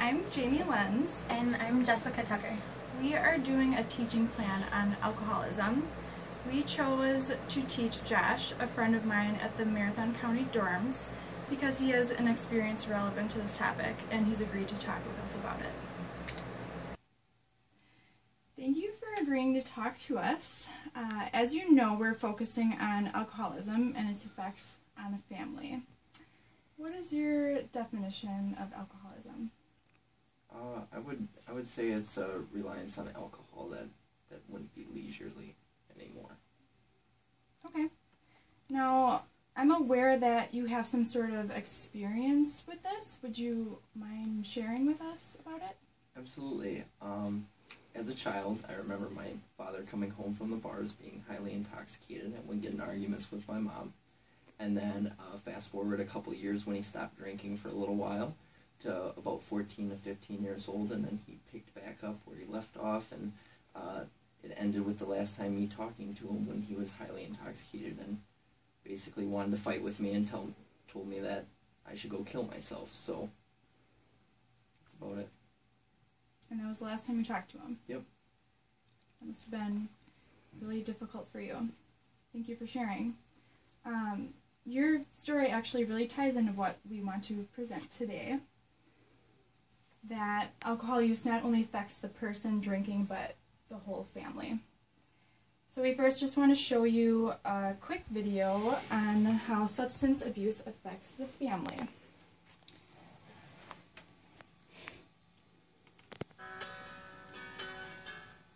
I'm Jamie Lenz. And I'm Jessica Tucker. We are doing a teaching plan on alcoholism. We chose to teach Josh, a friend of mine at the Marathon County dorms, because he has an experience relevant to this topic, and he's agreed to talk with us about it. Thank you for agreeing to talk to us. As you know, we're focusing on alcoholism and its effects on a family. What is your definition of alcoholism? I would say it's a reliance on alcohol that wouldn't be leisurely anymore. Okay. Now, I'm aware that you have some sort of experience with this. Would you mind sharing with us about it? Absolutely. As a child, I remember my father coming home from the bars being highly intoxicated and would get in arguments with my mom. And then fast forward a couple years when he stopped drinking for a little while to about 14 to 15 years old, and then he picked back up where he left off, and it ended with the last time me talking to him when he was highly intoxicated and basically wanted to fight with me and told me that I should go kill myself. So that's about it. And that was the last time you talked to him? Yep. That must have been really difficult for you. Thank you for sharing. Your story actually really ties into what we want to present today. That alcohol use not only affects the person drinking, but the whole family. So we first just want to show you a quick video on how substance abuse affects the family.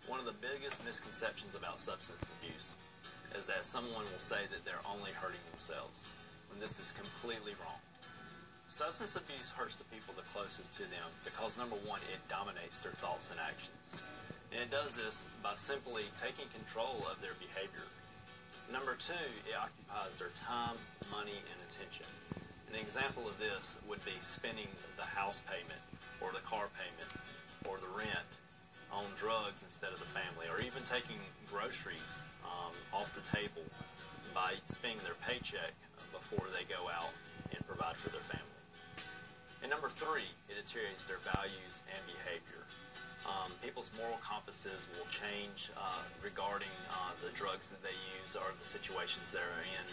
One of the biggest misconceptions about substance abuse is that someone will say that they're only hurting themselves, when this is completely wrong. Substance abuse hurts the people the closest to them because, number one, it dominates their thoughts and actions. And it does this by simply taking control of their behavior. Number two, it occupies their time, money, and attention. An example of this would be spending the house payment or the car payment or the rent on drugs instead of the family, or even taking groceries off the table by spending their paycheck before they go out and provide for their family. And number three, it deteriorates their values and behavior. People's moral compasses will change regarding the drugs that they use or the situations they're in.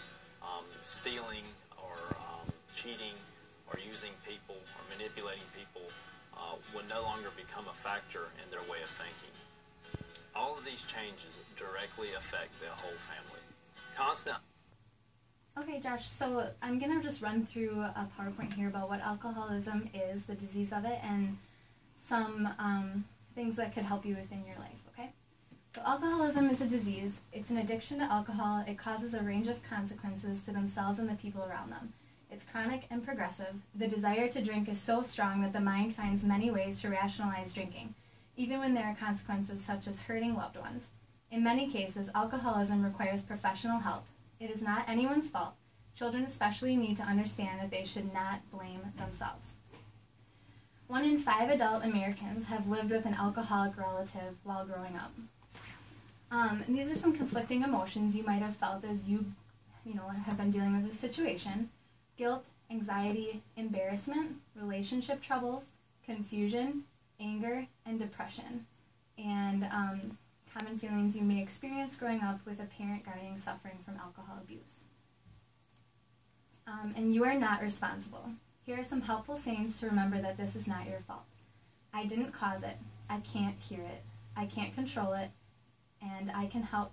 Stealing or cheating or using people or manipulating people will no longer become a factor in their way of thinking. All of these changes directly affect the whole family. Okay, Josh, so I'm going to just run through a PowerPoint here about what alcoholism is, the disease of it, and some things that could help you within your life, okay? So alcoholism is a disease. It's an addiction to alcohol. It causes a range of consequences to themselves and the people around them. It's chronic and progressive. The desire to drink is so strong that the mind finds many ways to rationalize drinking, even when there are consequences such as hurting loved ones. In many cases, alcoholism requires professional help. It is not anyone's fault. Children especially need to understand that they should not blame themselves. 1 in 5 adult Americans have lived with an alcoholic relative while growing up. And these are some conflicting emotions you might have felt as you have been dealing with this situation. Guilt, anxiety, embarrassment, relationship troubles, confusion, anger, and depression. And common feelings you may experience growing up with a parent guardian suffering from alcohol abuse. And you are not responsible. Here are some helpful sayings to remember that this is not your fault. I didn't cause it. I can't cure it. I can't control it. And I can help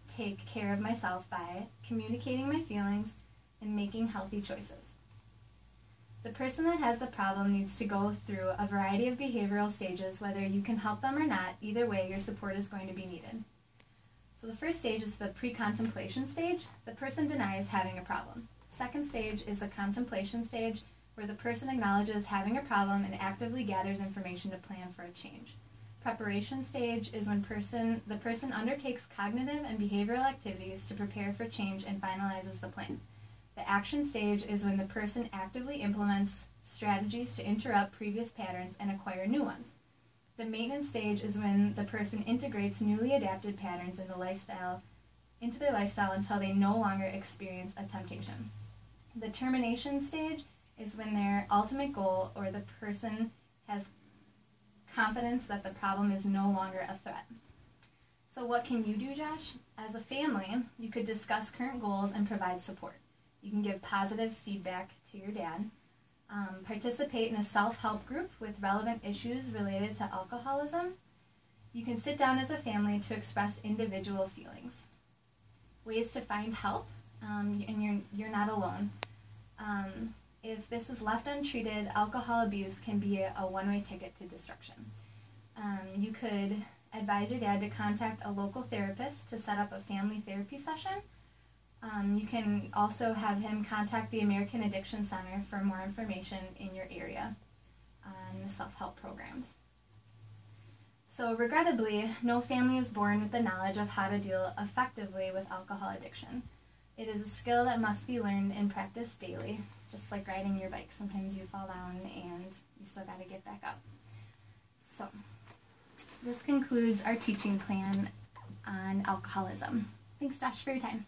take care of myself by communicating my feelings and making healthy choices. The person that has the problem needs to go through a variety of behavioral stages, whether you can help them or not. Either way, your support is going to be needed. So the first stage is the pre-contemplation stage. The person denies having a problem. Second stage is the contemplation stage, where the person acknowledges having a problem and actively gathers information to plan for a change. Preparation stage is when the person undertakes cognitive and behavioral activities to prepare for change and finalizes the plan. The action stage is when the person actively implements strategies to interrupt previous patterns and acquire new ones. The maintenance stage is when the person integrates newly adapted patterns into their lifestyle until they no longer experience a temptation. The termination stage is when their ultimate goal or the person has confidence that the problem is no longer a threat. So what can you do, Josh? As a family, you could discuss current goals and provide support. You can give positive feedback to your dad. Participate in a self-help group with relevant issues related to alcoholism. You can sit down as a family to express individual feelings. Ways to find help, and you're not alone. If this is left untreated, alcohol abuse can be a one-way ticket to destruction. You could advise your dad to contact a local therapist to set up a family therapy session. You can also have him contact the American Addiction Center for more information in your area on the self-help programs. So regrettably, no family is born with the knowledge of how to deal effectively with alcohol addiction. It is a skill that must be learned and practiced daily, just like riding your bike. Sometimes you fall down and you still got to get back up. So this concludes our teaching plan on alcoholism. Thanks, Josh, for your time.